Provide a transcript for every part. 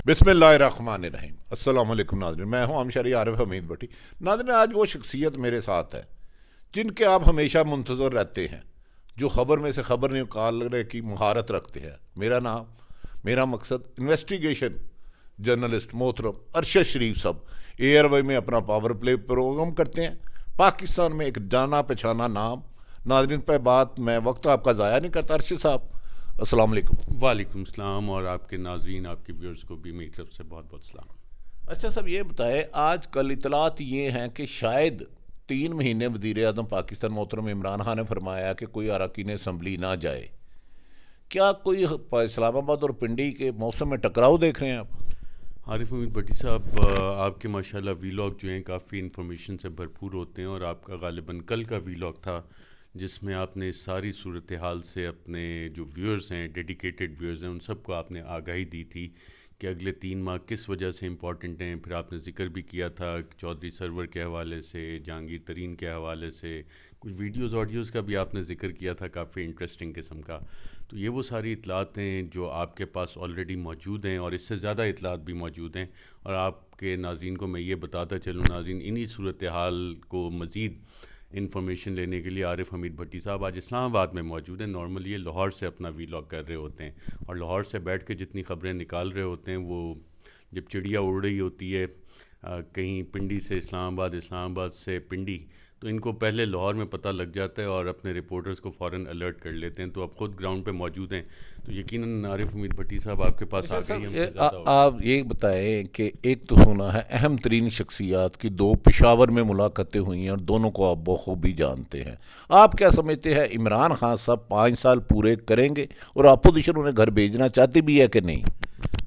بسم اللہ الرحمن الرحیم۔ السلام علیکم ناظرین، میں ہوں ہمشری عارف حمید بٹی۔ ناظرین، آج وہ شخصیت میرے ساتھ ہے جن کے آپ ہمیشہ منتظر رہتے ہیں، جو خبر میں سے خبر نکالنے کی مہارت رکھتے ہیں۔ میرا مقصد انویسٹیگیشن جرنلسٹ محترم ارشد شریف صاحب ایئر وے میں اپنا پاور پلے پروگرام کرتے ہیں۔ پاکستان میں ایک جانا پہچانا نام۔ ناظرین، پہ بات میں وقت آپ کا ضائع نہیں کرتا۔ ارشد صاحب السلام علیکم۔ وعلیکم السلام، اور آپ کے ناظرین، آپ کے ویورز کو بھی میری طرف سے بہت بہت سلام۔ اچھا صاحب، یہ بتائے، آج کل اطلاعات یہ ہیں کہ شاید 3 مہینے وزیر اعظم پاکستان محترم عمران خان نے فرمایا کہ کوئی اراکین اسمبلی نہ جائے۔ کیا کوئی اسلام آباد اور پنڈی کے موسم میں ٹکراؤ دیکھ رہے ہیں آپ؟ عارف حمید بٹی صاحب، آپ کے ماشاءاللہ ویلاگ جو ہیں کافی انفارمیشن سے بھرپور ہوتے ہیں، اور آپ کا غالباً کل کا ویلاگ تھا جس میں آپ نے ساری صورتحال سے اپنے جو ویورز ہیں، ڈیڈیکیٹڈ ویورز ہیں، ان سب کو آپ نے آگاہی دی تھی کہ اگلے 3 ماہ کس وجہ سے امپورٹنٹ ہیں۔ پھر آپ نے ذکر بھی کیا تھا چودھری سرور کے حوالے سے، جہانگیر ترین کے حوالے سے، کچھ ویڈیوز آڈیوز کا بھی آپ نے ذکر کیا تھا کافی انٹرسٹنگ قسم کا۔ تو یہ وہ ساری اطلاعات ہیں جو آپ کے پاس آلریڈی موجود ہیں، اور اس سے زیادہ اطلاعات بھی موجود ہیں، اور آپ کے ناظرین کو میں یہ بتاتا چلوں، ناظرین انہی صورتحال کو مزید انفارمیشن لینے کے لیے عارف حمید بھٹی صاحب آج اسلام آباد میں موجود ہیں۔ نارملی یہ لاہور سے اپنا ویلاگ کر رہے ہوتے ہیں، اور لاہور سے بیٹھ کے جتنی خبریں نکال رہے ہوتے ہیں، وہ جب چڑیا اڑ رہی ہوتی ہے کہیں پنڈی سے اسلام آباد سے پنڈی، تو ان کو پہلے لاہور میں پتہ لگ جاتا ہے اور اپنے رپورٹرز کو فوراً الرٹ کر لیتے ہیں۔ تو آپ خود گراؤنڈ پہ موجود ہیں، تو یقیناً عارف حمید بھٹی صاحب آپ کے پاس آ گئی۔ آپ یہ بتائیں کہ ایک تو سنا ہے اہم ترین شخصیات کی 2 پشاور میں ملاقاتیں ہوئی ہیں، اور دونوں کو آپ بخوبی جانتے ہیں۔ آپ کیا سمجھتے ہیں، عمران خان صاحب 5 سال پورے کریں گے، اور اپوزیشن انہیں گھر بھیجنا چاہتی بھی ہے کہ نہیں؟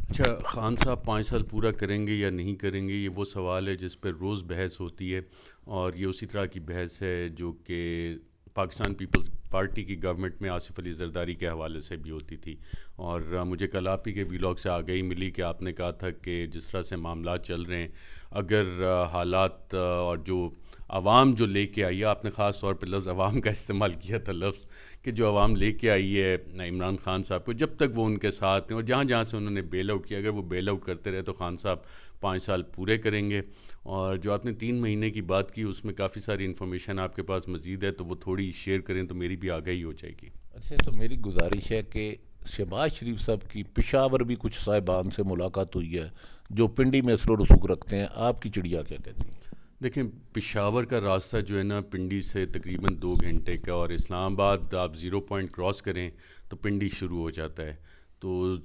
اچھا، خان صاحب 5 سال پورا کریں گے یا نہیں کریں گے، یہ وہ سوال ہے جس پہ روز بحث ہوتی ہے، اور یہ اسی طرح کی بحث ہے جو کہ پاکستان پیپلز پارٹی کی گورنمنٹ میں آصف علی زرداری کے حوالے سے بھی ہوتی تھی۔ اور مجھے کل آپ ہی کے ویلاگ سے آگاہی ملی کہ آپ نے کہا تھا کہ جس طرح سے معاملات چل رہے ہیں، اگر حالات اور جو عوام جو لے کے آئی ہے، آپ نے خاص طور پہ لفظ عوام کا استعمال کیا تھا، لفظ کہ جو عوام لے کے آئی ہے عمران خان صاحب کو، جب تک وہ ان کے ساتھ ہیں اور جہاں جہاں سے انہوں نے بیل آؤٹ کیا، اگر وہ بیل آؤٹ کرتے رہے تو خان صاحب 5 سال پورے کریں گے۔ اور جو آپ نے 3 مہینے کی بات کی، اس میں کافی ساری انفارمیشن آپ کے پاس مزید ہے، تو وہ تھوڑی شیئر کریں تو میری بھی آگاہی ہو جائے گی۔ اچھا، تو میری گزارش ہے کہ شہباز شریف صاحب کی پشاور بھی کچھ صاحبان سے ملاقات ہوئی ہے جو پنڈی میں اثر و رسوخ رکھتے ہیں۔ آپ کی چڑیا کیا کہتی ہے؟ دیکھیں، پشاور کا راستہ جو ہے نا پنڈی سے تقریباً 2 گھنٹے کا، اور اسلام آباد آپ 0 پوائنٹ کراس کریں تو پنڈی شروع ہو جاتا ہے۔ تو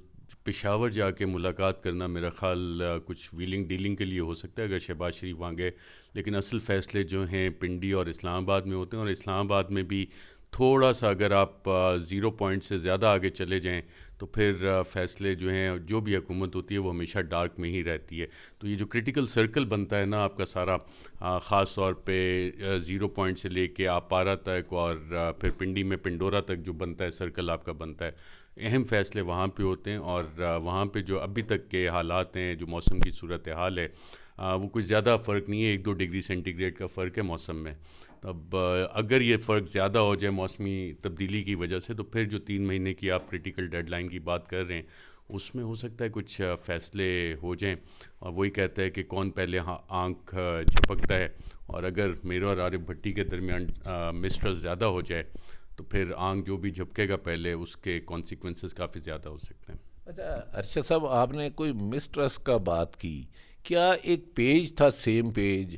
پشاور جا کے ملاقات کرنا میرا خیال کچھ ویلنگ ڈیلنگ کے لیے ہو سکتا ہے اگر شہباز شریف وہاں گئے، لیکن اصل فیصلے جو ہیں پنڈی اور اسلام آباد میں ہوتے ہیں، اور اسلام آباد میں بھی تھوڑا سا اگر آپ 0 پوائنٹ سے زیادہ آگے چلے جائیں تو پھر فیصلے جو ہیں، جو بھی حکومت ہوتی ہے وہ ہمیشہ ڈارک میں ہی رہتی ہے۔ تو یہ جو کرٹیکل سرکل بنتا ہے نا آپ کا سارا، خاص طور پہ 0 پوائنٹ سے لے کے آپ پارا تک، اور پھر پنڈی میں پنڈورا تک جو بنتا ہے سرکل آپ کا بنتا ہے، اہم فیصلے وہاں پہ ہوتے ہیں۔ اور وہاں پہ جو ابھی تک کے حالات ہیں، جو موسم کی صورتحال ہے، وہ کچھ زیادہ فرق نہیں ہے، 1-2 ڈگری سینٹی گریڈ کا فرق ہے موسم میں۔ اب اگر یہ فرق زیادہ ہو جائے موسمی تبدیلی کی وجہ سے، تو پھر جو 3 مہینے کی آپ کریٹیکل ڈیڈ لائن کی بات کر رہے ہیں، اس میں ہو سکتا ہے کچھ فیصلے ہو جائیں، اور وہی کہتا ہے کہ کون پہلے آنکھ جھپکتا ہے، اور اگر میرے اور عارف بھٹی کے درمیان مسٹرسٹ زیادہ ہو جائے تو پھر آنکھ جو بھی جھپکے گا پہلے، اس کے کانسیکوینسز کافی زیادہ ہو سکتے ہیں۔ اچھا ارشد صاحب، آپ نے کوئی مسٹرس کا بات کی، کیا ایک پیج تھا سیم پیج،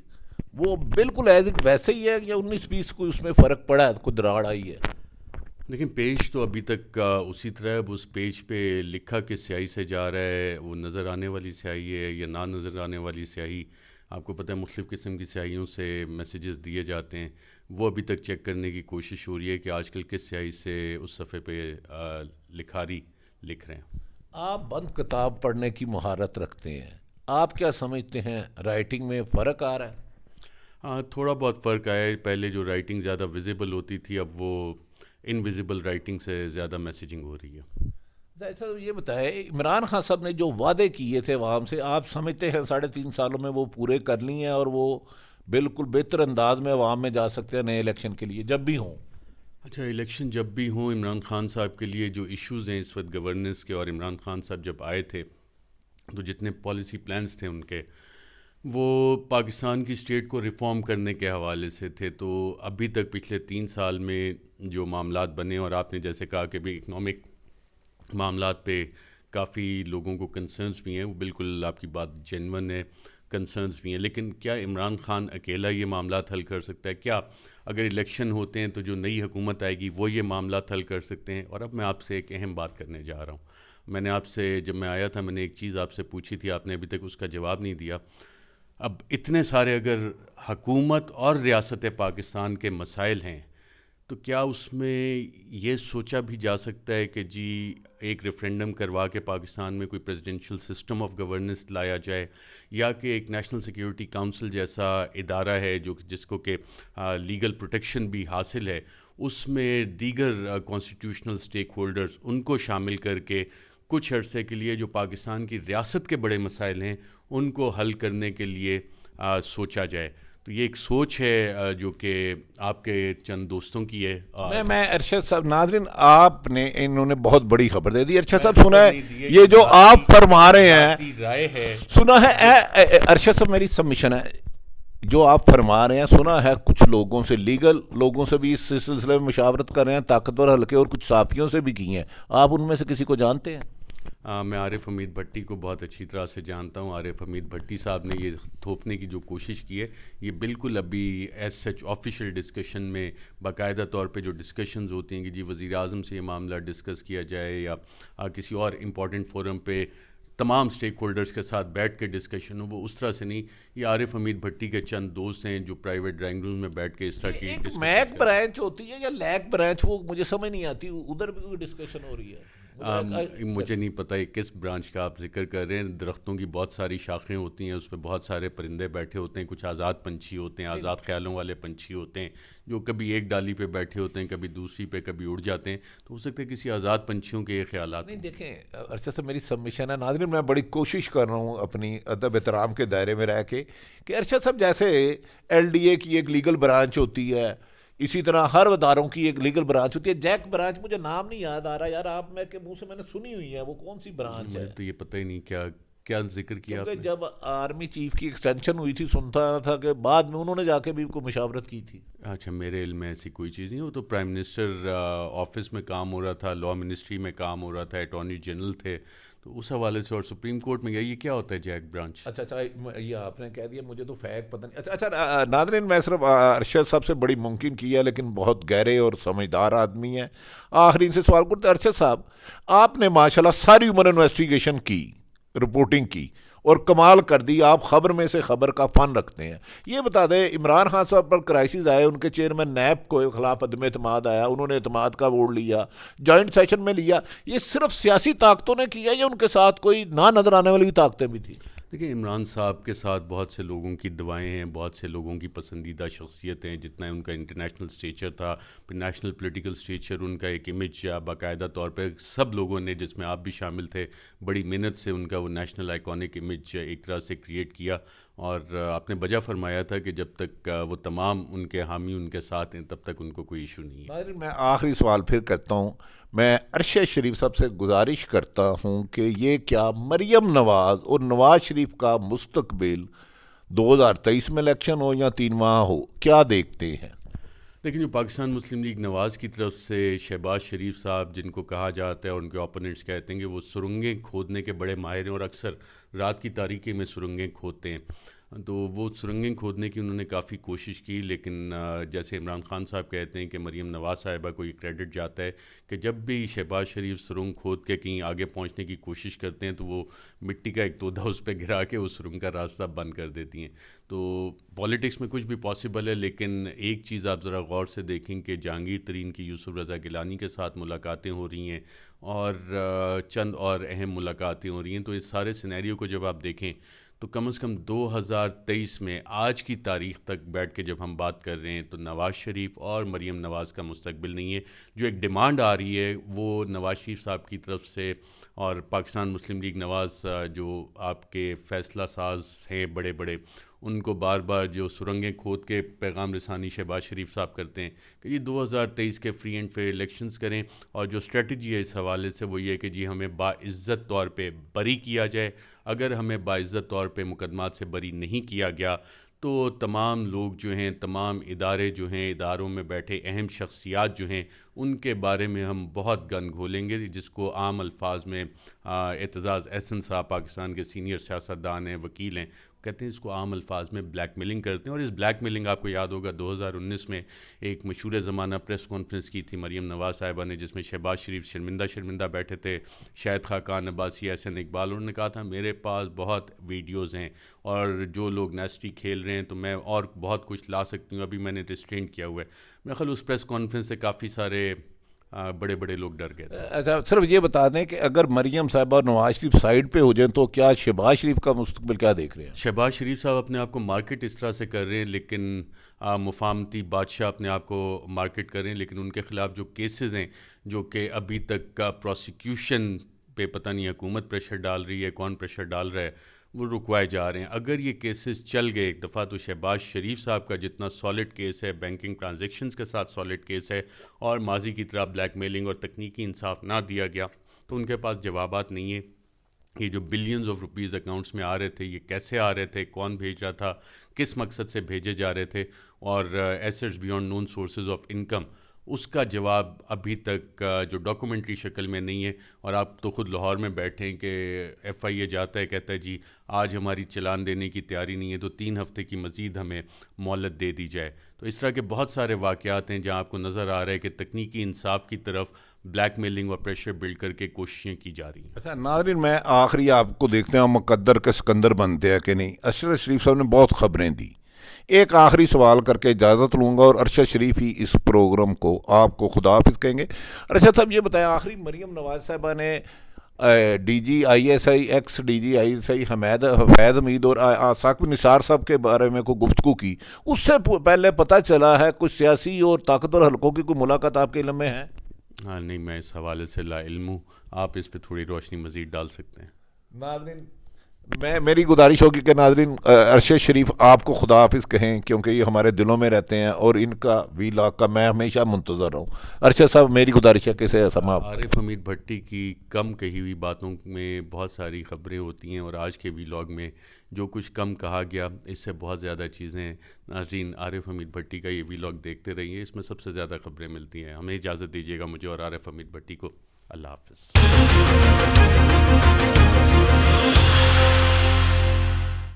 وہ بالکل ایز اٹ ویسے ہی ہے یا 19-20 کوئی اس میں فرق پڑا ہے، کوئی دراڑ آئی ہے؟ لیکن پیج تو ابھی تک اسی طرح ہے۔ اس پیج پہ لکھا کہ سیاہی سے جا رہا ہے، وہ نظر آنے والی سیاہی ہے یا نہ نظر آنے والی سیاہی، آپ کو پتہ ہے مختلف قسم کی سیاہیوں سے میسیجز دیے جاتے ہیں، وہ ابھی تک چیک کرنے کی کوشش ہو رہی ہے کہ آج کل کس سیاہی سے اس صفحے پہ لکھاری لکھ رہے ہیں۔ آپ بند کتاب پڑھنے کی مہارت رکھتے ہیں، آپ کیا سمجھتے ہیں رائٹنگ میں فرق آ رہا ہے؟ ہاں، تھوڑا بہت فرق آیا ہے۔ پہلے جو رائٹنگ زیادہ ویزیبل ہوتی تھی، اب وہ انویزیبل رائٹنگ سے زیادہ میسیجنگ ہو رہی ہے۔ ایسا یہ بتائے، عمران خان صاحب نے جو وعدے کیے تھے عوام سے، آپ سمجھتے ہیں 3.5 سالوں میں وہ پورے کر لی ہیں، اور وہ بالکل بہتر انداز میں عوام میں جا سکتے ہیں نئے الیکشن کے لیے جب بھی ہوں؟ اچھا، الیکشن جب بھی ہوں، عمران خان صاحب کے لیے جو ایشوز ہیں اس وقت گورننس کے، اور عمران خان صاحب جب آئے تھے تو جتنے پالیسی پلانس تھے ان کے وہ پاکستان کی اسٹیٹ کو ریفارم کرنے کے حوالے سے تھے. تو ابھی تک پچھلے 3 سال میں جو معاملات بنے، اور آپ نے جیسے کہا کہ بھی اکنامک معاملات پہ کافی لوگوں کو کنسرنس بھی ہیں، وہ بالکل آپ کی بات جینون ہے، کنسرنس بھی ہیں. لیکن کیا عمران خان اکیلا یہ معاملات حل کر سکتا ہے؟ کیا اگر الیکشن ہوتے ہیں تو جو نئی حکومت آئے گی وہ یہ معاملات حل کر سکتے ہیں؟ اور اب میں آپ سے ایک اہم بات کرنے جا رہا ہوں. میں نے آپ سے جب میں آیا تھا میں نے ایک چیز آپ سے پوچھی تھی، آپ نے ابھی تک اس کا جواب نہیں دیا. اب اتنے سارے اگر حکومت اور ریاست پاکستان کے مسائل ہیں تو کیا اس میں یہ سوچا بھی جا سکتا ہے کہ جی ایک ریفرینڈم کروا کے پاکستان میں کوئی پریزیڈنشل سسٹم آف گورننس لایا جائے، یا کہ ایک نیشنل سیکیورٹی کونسل جیسا ادارہ ہے جس کو کہ لیگل پروٹیکشن بھی حاصل ہے، اس میں دیگر کانسٹیٹیوشنل سٹیک ہولڈرز ان کو شامل کر کے کچھ عرصے کے لیے جو پاکستان کی ریاست کے بڑے مسائل ہیں ان کو حل کرنے کے لیے سوچا جائے؟ تو یہ ایک سوچ ہے جو کہ آپ کے چند دوستوں کی ہے. میں ارشد صاحب، ناظرین آپ نے انہوں نے بہت بڑی خبر دے دی. ارشد صاحب سنا ہے یہ جو آپ فرما رہے ہیں، رائے ہے سنا ہے ارشد صاحب، میری سبمیشن ہے جو آپ فرما رہے ہیں، سنا ہے کچھ لوگوں سے، لیگل لوگوں سے بھی اس سلسلے میں مشاورت کر رہے ہیں، طاقتور حلقے اور کچھ صحافیوں سے بھی کی ہیں. آپ ان میں سے کسی کو جانتے ہیں؟ میں عارف حمید بھٹی کو بہت اچھی طرح سے جانتا ہوں. عارف حمید بھٹی صاحب نے یہ تھوپنے کی جو کوشش کی ہے، یہ بالکل ابھی ایز سچ آفیشیل ڈسکشن میں باقاعدہ طور پہ جو ڈسکشنز ہوتی ہیں کہ جی وزیر اعظم سے یہ معاملہ ڈسکس کیا جائے یا کسی اور امپورٹنٹ فورم پہ تمام سٹیک ہولڈرز کے ساتھ بیٹھ کے ڈسکشن ہو، وہ اس طرح سے نہیں. یہ عارف حمید بھٹی کے چند دوست ہیں جو پرائیویٹ ڈرائنگ روم میں بیٹھ کے اس طرح کی میک برانچ ہوتی ہے یا لیک برانچ، وہ مجھے سمجھ نہیں آتی، ادھر بھی کوئی ڈسکشن ہو رہی ہے؟ مجھے نہیں پتہ یہ کس برانچ کا آپ ذکر کر رہے ہیں. درختوں کی بہت ساری شاخیں ہوتی ہیں، اس پہ بہت سارے پرندے بیٹھے ہوتے ہیں، کچھ آزاد پنچھی ہوتے ہیں، آزاد خیالوں والے پنچھی ہوتے ہیں جو کبھی ایک ڈالی پہ بیٹھے ہوتے ہیں، کبھی دوسری پہ، کبھی اڑ جاتے ہیں. تو ہو سکتا ہے کسی آزاد پنچھیوں کے یہ خیالات. نہیں دیکھیں ارشد صاحب، میری سبمیشن ہے. ناظرین میں بڑی کوشش کر رہا ہوں اپنی ادب احترام کے دائرے میں رہ کے کہ ارشد صاحب جیسے ایل ڈی اے کی ایک لیگل برانچ ہوتی ہے، اسی طرح ہر اداروں کی ایک لیگل برانچ ہوتی ہے. جیک برانچ مجھے نام نہیں یاد آ رہا یار، آپ میں کے منہ سے میں نے سنی ہوئی ہے، وہ کون سی برانچ ہے؟ تو یہ پتہ ہی نہیں کیا ذکر کیا آپ نے. جب آرمی چیف کی ایکسٹینشن ہوئی تھی سنتا تھا کہ بعد میں انہوں نے جا کے بھی کوئی مشاورت کی تھی. اچھا، میرے علم میں ایسی کوئی چیز نہیں. وہ تو پرائم منسٹر آفس میں کام ہو رہا تھا، لا منسٹری میں کام ہو رہا تھا، اٹارنی جنرل تھے، تو اس حوالے سے، اور سپریم کورٹ میں گیا. یہ کیا ہوتا ہے جیک برانچ؟ اچھا یہ آپ نے کہہ دیا، مجھے تو فیک پتہ نہیں. اچھا ناظرین میں صرف ارشد صاحب سے بڑی ممکن کی ہے، لیکن بہت گہرے اور سمجھدار آدمی ہیں. آخری ان سے سوال کرتے، ارشد صاحب آپ نے ماشاءاللہ ساری عمر انویسٹیگیشن کی، رپورٹنگ کی اور کمال کر دی. آپ خبر میں سے خبر کا فن رکھتے ہیں. یہ بتا دیں عمران خان صاحب پر کرائسس آئے، ان کے چیئرمین نیب کو خلاف عدم اعتماد آیا، انہوں نے اعتماد کا ووٹ لیا، جوائنٹ سیشن میں لیا. یہ صرف سیاسی طاقتوں نے کیا یا ان کے ساتھ کوئی نہ نظر آنے والی طاقتیں بھی تھیں؟ دیکھیں، عمران صاحب کے ساتھ بہت سے لوگوں کی دعائیں ہیں، بہت سے لوگوں کی پسندیدہ شخصیت ہیں. جتنا ان کا انٹرنیشنل اسٹیچر تھا، پھر نیشنل پولیٹیکل اسٹیچر، ان کا ایک امیج باقاعدہ طور پہ سب لوگوں نے، جس میں آپ بھی شامل تھے، بڑی محنت سے ان کا وہ نیشنل آئیکونک امیج ایک طرح سے کریٹ کیا. اور آپ نے بجا فرمایا تھا کہ جب تک وہ تمام ان کے حامی ان کے ساتھ ہیں تب تک ان کو کوئی ایشو نہیں ہے. میں آخری سوال پھر کرتا ہوں. میں ارشد شریف صاحب سے گزارش کرتا ہوں کہ یہ کیا مریم نواز اور نواز شریف کا مستقبل 2023 میں الیکشن ہو یا 3 ماہ ہو، کیا دیکھتے ہیں؟ لیکن جو پاکستان مسلم لیگ نواز کی طرف سے شہباز شریف صاحب، جن کو کہا جاتا ہے اور ان کے اوپوننٹس کہتے ہیں کہ وہ سرنگیں کھودنے کے بڑے ماہر ہیں اور اکثر رات کی تاریکی میں سرنگیں کھودتے ہیں، تو وہ سرنگیں کھودنے کی انہوں نے کافی کوشش کی. لیکن جیسے عمران خان صاحب کہتے ہیں کہ مریم نواز صاحبہ کو یہ کریڈٹ جاتا ہے کہ جب بھی شہباز شریف سرنگ کھود کے کہیں آگے پہنچنے کی کوشش کرتے ہیں تو وہ مٹی کا ایک تودہ اس پہ گرا کے اس سرنگ کا راستہ بند کر دیتی ہیں. تو پالیٹکس میں کچھ بھی پاسبل ہے، لیکن ایک چیز آپ ذرا غور سے دیکھیں کہ جہانگیر ترین کی یوسف رضا گیلانی کے ساتھ ملاقاتیں ہو رہی ہیں اور چند اور اہم ملاقاتیں ہو رہی ہیں. تو اس سارے سینیریو کو جب آپ دیکھیں تو کم از کم 2023 میں آج کی تاریخ تک بیٹھ کے جب ہم بات کر رہے ہیں تو نواز شریف اور مریم نواز کا مستقبل نہیں ہے. جو ایک ڈیمانڈ آ رہی ہے وہ نواز شریف صاحب کی طرف سے اور پاکستان مسلم لیگ نواز جو آپ کے فیصلہ ساز ہیں بڑے بڑے، ان کو بار بار جو سرنگیں کھود کے پیغام رسانی شہباز شریف صاحب کرتے ہیں کہ جی 2023 کے فری اینڈ فیئر الیکشنز کریں، اور جو اسٹریٹجی ہے اس حوالے سے وہ یہ کہ جی ہمیں باعزت طور پہ بری کیا جائے. اگر ہمیں باعزت طور پہ مقدمات سے بری نہیں کیا گیا تو تمام لوگ جو ہیں، تمام ادارے جو ہیں، اداروں میں بیٹھے اہم شخصیات جو ہیں، ان کے بارے میں ہم بہت گن گھولیں گے، جس کو عام الفاظ میں اعتزاز احسن صاحب پاکستان کے سینئر سیاستدان ہیں، وکیل ہیں، کہتے ہیں اس کو عام الفاظ میں بلیک میلنگ کرتے ہیں. اور اس بلیک میلنگ آپ کو یاد ہوگا 2019 میں ایک مشہور زمانہ پریس کانفرنس کی تھی مریم نواز صاحبہ نے، جس میں شہباز شریف شرمندہ بیٹھے تھے، شاہد خاقان عباسی، احسن اقبال. انہوں نے کہا تھا میرے پاس بہت ویڈیوز ہیں اور جو لوگ نیسٹی کھیل رہے ہیں تو میں اور بہت کچھ لا سکتی ہوں، ابھی میں نے ریسٹرین کیا ہوا ہے. میرے خیال اس پریس کانفرنس سے کافی سارے بڑے لوگ ڈر گئے تھے. اچھا صرف یہ بتا دیں کہ اگر مریم صاحبہ اور نواز شریف سائڈ پہ ہو جائیں تو کیا شہباز شریف کا مستقبل کیا دیکھ رہے ہیں؟ شہباز شریف صاحب اپنے آپ کو مارکیٹ اس طرح سے کر رہے ہیں، لیکن مفاہمتی بادشاہ اپنے آپ کو مارکیٹ کر رہے ہیں، لیکن ان کے خلاف جو کیسز ہیں جو کہ ابھی تک کا پروسیکیوشن پہ پتہ نہیں حکومت پریشر ڈال رہی ہے، کون پریشر ڈال رہا ہے، وہ رکوائے جا رہے ہیں. اگر یہ کیسز چل گئے ایک دفعہ تو شہباز شریف صاحب کا جتنا سالڈ کیس ہے، بینکنگ ٹرانزیکشنز کے ساتھ سالڈ کیس ہے، اور ماضی کی طرح بلیک میلنگ اور تکنیکی انصاف نہ دیا گیا تو ان کے پاس جوابات نہیں ہیں. یہ جو بلینز آف روپیز اکاؤنٹس میں آ رہے تھے، یہ کیسے آ رہے تھے، کون بھیج رہا تھا، کس مقصد سے بھیجے جا رہے تھے، اور assets beyond known sources of income, اس کا جواب ابھی تک جو ڈاکومنٹری شکل میں نہیں ہے. اور آپ تو خود لاہور میں بیٹھیں کہ ایف آئی اے جاتا ہے، کہتا ہے جی آج ہماری چلان دینے کی تیاری نہیں ہے تو 3 ہفتے کی مزید ہمیں مہلت دے دی جائے. تو اس طرح کے بہت سارے واقعات ہیں جہاں آپ کو نظر آ رہا ہے کہ تکنیکی انصاف کی طرف بلیک میلنگ اور پریشر بلڈ کر کے کوششیں کی جا رہی ہیں. اچھا ناظرین، میں آخری آپ کو دیکھتے ہیں مقدر کے سکندر بنتے ہیں کہ نہیں. ارشد شریف صاحب نے بہت خبریں دی. ایک آخری سوال کر کے اجازت لوں گا اور ارشد شریف ہی اس پروگرام کو آپ کو خدا حافظ کہیں گے. ارشد صاحب یہ بتائیں، آخری مریم نواز صاحبہ نے D G I S I ex D G I S I Hafeez Hameed اور ثاقب نثار صاحب کے بارے میں کوئی گفتگو کی. اس سے پہلے پتہ چلا ہے کچھ سیاسی اور طاقتور حلقوں کی کوئی ملاقات آپ کے علم میں ہے؟ ہاں نہیں، میں اس حوالے سے لا علم ہوں، آپ اس پہ تھوڑی روشنی مزید ڈال سکتے ہیں. ناظرین، میری گزارش ہوگی کہ ناظرین ارشد شریف آپ کو خدا حافظ کہیں، کیونکہ یہ ہمارے دلوں میں رہتے ہیں اور ان کا ویلاگ کا میں ہمیشہ منتظر رہوں. ارشد صاحب میری گزارش ہے کیسے سماعت. عارف حمید بھٹی کی کم کہی ہوئی باتوں میں بہت ساری خبریں ہوتی ہیں، اور آج کے ویلاگ میں جو کچھ کم کہا گیا اس سے بہت زیادہ چیزیں. ناظرین، عارف حمید بھٹی کا یہ ویلاگ دیکھتے رہیے، اس میں سب سے زیادہ خبریں ملتی ہیں. ہمیں اجازت دیجیے گا، مجھے اور عارف حمید بھٹی کو. اللہ حافظ.